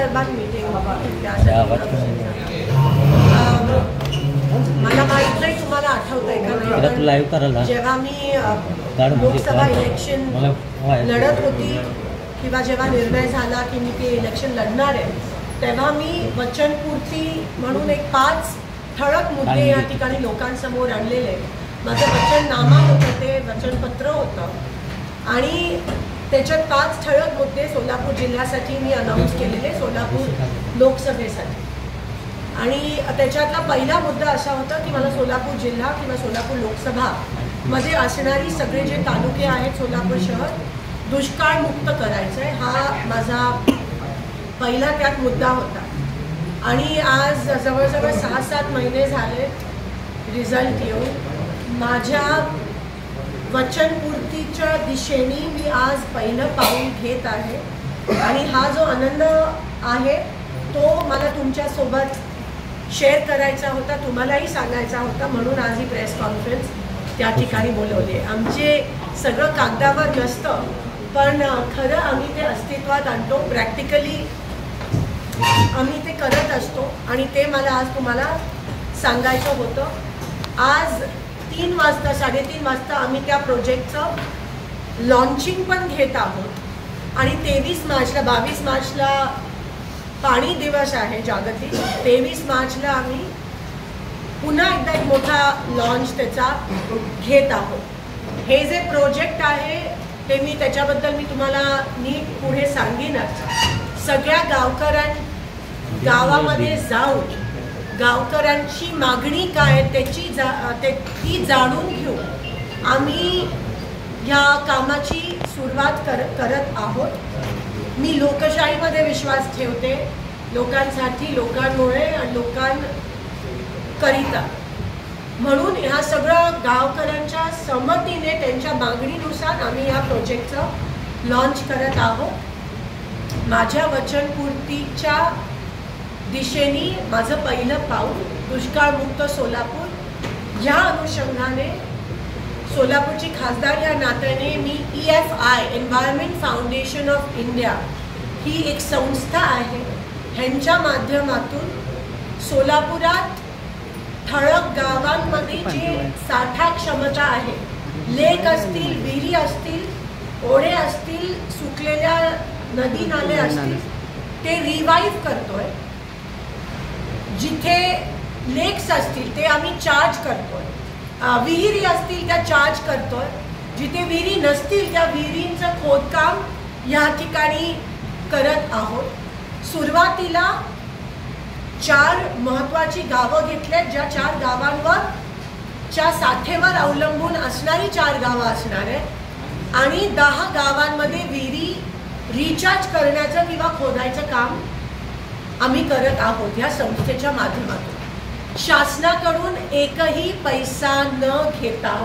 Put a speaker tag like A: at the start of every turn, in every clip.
A: संदर्भात मीटिंग मला माहित नाही तुम्हाला आठवतंय का नाही, जेव्हा मी लोकसभा इलेक्शन लढत होती किंवा जेव्हा निर्णय झाला की मी ते इलेक्शन लढणार आहे तेव्हा मी वचनपूर्ती म्हणून एक 5 ठळक मुद्दे या ठिकाणी लोकांसमोर आणलेले. माझं वचननामा होतं, ते वचनपत्र होतं आणि त्याच्यात 5 ठळक मुद्दे सोलापूर जिल्ह्यासाठी मी अनाऊन्स केलेले, सोलापूर लोकसभेसाठी. आणि त्याच्यातला पहिला मुद्दा असा होता की मला सोलापूर जिल्हा किंवा सोलापूर लोकसभा मध्ये असणारी सगळे जे तालुके आहेत सोलापूर शहर दुष्काळमुक्त करायचं आहे, हा माझा पहिला त्यात मुद्दा होता. आणि आज जवळजवळ 6-7 महिने झाले रिझल्ट येऊन. माझ्या वचनपूर्तीच्या दिशेने मी आज पहिलं पाऊल घेत आहे आणि हा जो आनंद आहे तो मला तुमच्यासोबत शेअर करायचा होता, तुम्हालाही सांगायचा होता, म्हणून आज ही प्रेस कॉन्फरन्स त्या ठिकाणी बोलवली. आमचे सगळं कागदावर नसतं पण खरं आम्ही ते अस्तित्वात आणतो, प्रॅक्टिकली आम्ही ते करत असतो आणि ते मला आज तुम्हाला सांगायचं होतं. आज 3 वाजता 3:30 वाजता आम्ही त्या प्रोजेक्टचं लॉन्चिंग पण घेत आहोत आणि 23 मार्चला 22 मार्चला पाणी दिवस आहे जागतिक, 23 मार्चला आम्ही पुन्हा एकदा एक मोठा लॉन्च त्याचा घेत आहोत. हे जे प्रोजेक्ट आहे ते त्याच्याबद्दल मी तुम्हाला नीट पुढे सांगेनच. सगळ्या गावामध्ये जाऊन गावकऱ्यांची मागणी काय ती जाणून घेऊ आम्ही ह्या कामाची सुरुवात करत आहोत. मी लोकशाहीमध्ये विश्वास ठेवते, लोकांसाठी, लोकांमुळे आणि लोकांकरिता, म्हणून ह्या सगळं गावकऱ्यांच्या संमतीने त्यांच्या मागणीनुसार आम्ही या प्रोजेक्टचं लॉन्च करत आहोत. माझ्या वचनपूर्तीच्या दिशेने माझं पहिलं पाऊल दुष्काळमुक्त सोलापूर, ह्या अनुषंगाने सोलापूरची खासदार या नात्याने मी EFI environment foundation of India ही एक संस्था आहे, ह्यांच्या माध्यमातून सोलापुरात ठळक गावांमध्ये जे साठा क्षमता आहे, लेक असतील, विहिरी असतील, ओढे असतील, सुकलेल्या नदी नाले असतील, ते रिवाईव्ह करतोय. जिथे लेक्स असतील ते आम्ही चार्ज करतोय, विहिरी असतील त्या चार्ज करतोय, जिथे विहिरी नसतील त्या विहिरींचं खोदकाम या ठिकाणी करत आहोत. सुरुवातीला 4 महत्त्वाची गावं घेतल्यात, ज्या 4 गावांवर च्या साठेवर अवलंबून असणारी 4 गावं असणार आहेत आणि 10 गावांमध्ये विहिरी रिचार्ज करण्याचं किंवा खोदायचं काम आम्ही करत आहोत या संस्थेच्या माध्यमातून. शासनाकडून एकही पैसा न घेता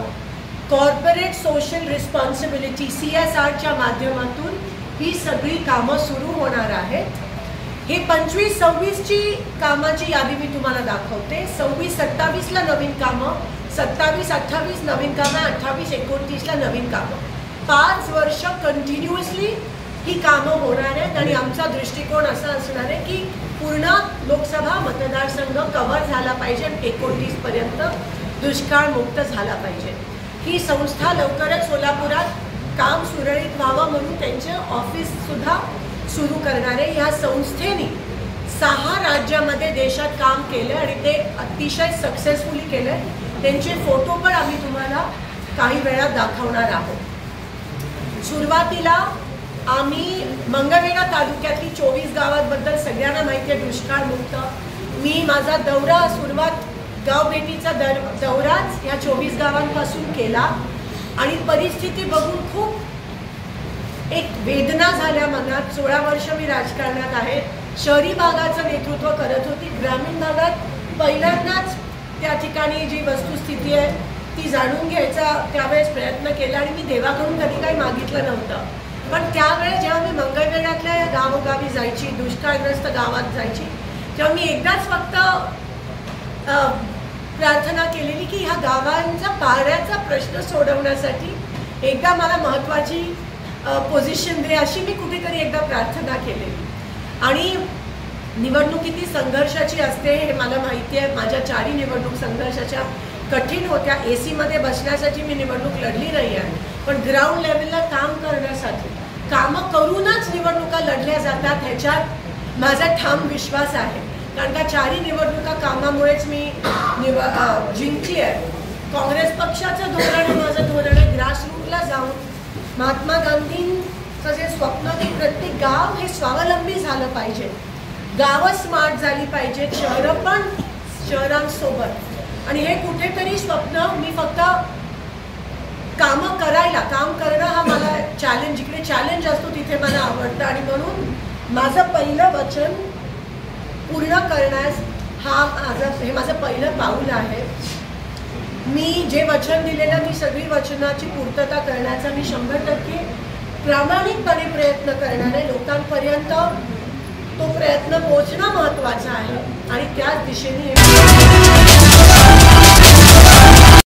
A: कॉर्पोरेट सोशल रिस्पॉन्सिबिलिटी CSRच्या माध्यमातून ही सगळी कामं सुरू होणार आहेत. हे 25-26ची कामाची यादी मी तुम्हाला दाखवते. 26-27ला नवीन कामं, 27-28 नवीन कामं, 28-29ला नवीन कामं. 5 वर्ष कंटिन्युअसली ही कामं होणार आहेत आणि आमचा दृष्टिकोन असा असणार आहे की पूर्ण लोकसभा मतदारसंघ कव्हर झाला पाहिजे, 29 पर्यंत दुष्काळमुक्त झाला पाहिजे. ही संस्था लवकरच सोलापुरात काम सुरळीत व्हावं म्हणून त्यांचे ऑफिससुद्धा सुरू करणार आहे. ह्या संस्थेने 6 राज्यामध्ये देशात काम केलं आणि ते अतिशय सक्सेसफुली केलं. त्यांचे फोटो पण आम्ही तुम्हाला काही वेळात दाखवणार आहोत. सुरुवातीला आम्ही मंगळवेढा तालुक्यातली 24 गावांबद्दल सगळ्यांना माहिती आहे दुष्काळमुक्त. मी माझा गावभेटीचा दौराच या 24 गावांपासून केला आणि परिस्थिती बघून खूप एक वेदना झाल्या मनात. 16 वर्ष मी राजकारणात आहे, शहरी भागाचं नेतृत्व करत होती, ग्रामीण भागात पहिल्यांदाच त्या ठिकाणी जी वस्तुस्थिती आहे ती जाणून घ्यायचा त्यावेळेस प्रयत्न केला आणि मी देवाकडून कधी काही मागितलं नव्हतं. पण त्यावेळेस जेव्हा मी मंगळवेढ्यातल्या गावोगावी जायची, दुष्काळग्रस्त गावात जायची, तेव्हा मी एकदाच फक्त प्रार्थना केलेली की ह्या गावांचा पाण्याचा प्रश्न सोडवण्यासाठी एकदा मला महत्त्वाची पोझिशन दे, अशी मी कुठेतरी एकदा प्रार्थना केलेली. आणि निवडणूक किती संघर्षाची असते हे मला माहिती आहे. माझ्या 4ही निवडणूक संघर्षाच्या कठीण होत्या. AC मध्ये बसण्यासाठी मी निवडणूक लढली नाही आहे, पण ग्राउंड लेवलला काम करण्यासाठी, कामं करूनच निवडणुका लढल्या जातात ह्याच्यात माझा ठाम विश्वास आहे. कारण का 4ही निवडणुका कामामुळेच मी जिंकली आहे. काँग्रेस पक्षाचं धोरण आहे, माझं धोरण आहे ग्रासरूटला जाऊन महात्मा गांधींचं जे स्वप्न की प्रत्येक गाव हे स्वावलंबी झालं पाहिजे, गावं स्मार्ट झाली पाहिजेत, शहरं पण शहरांसोबत. आणि हे कुठेतरी स्वप्न मी फक्त काम करणं हा मला चॅलेंज, जिकडे चॅलेंज असतो तिथे मला आवडतं. आणि म्हणून माझं पहिलं वचन पूर्ण करण्यास हे माझं पहिलं पाऊल आहे. मी जे वचन दिलेलं, मी सगळी वचनाची पूर्तता करण्याचा मी 100% प्रामाणिकपणे प्रयत्न करणार आहे. लोकांपर्यंत तो प्रयत्न पोहोचणं महत्त्वाचा आहे आणि त्याच दिशेने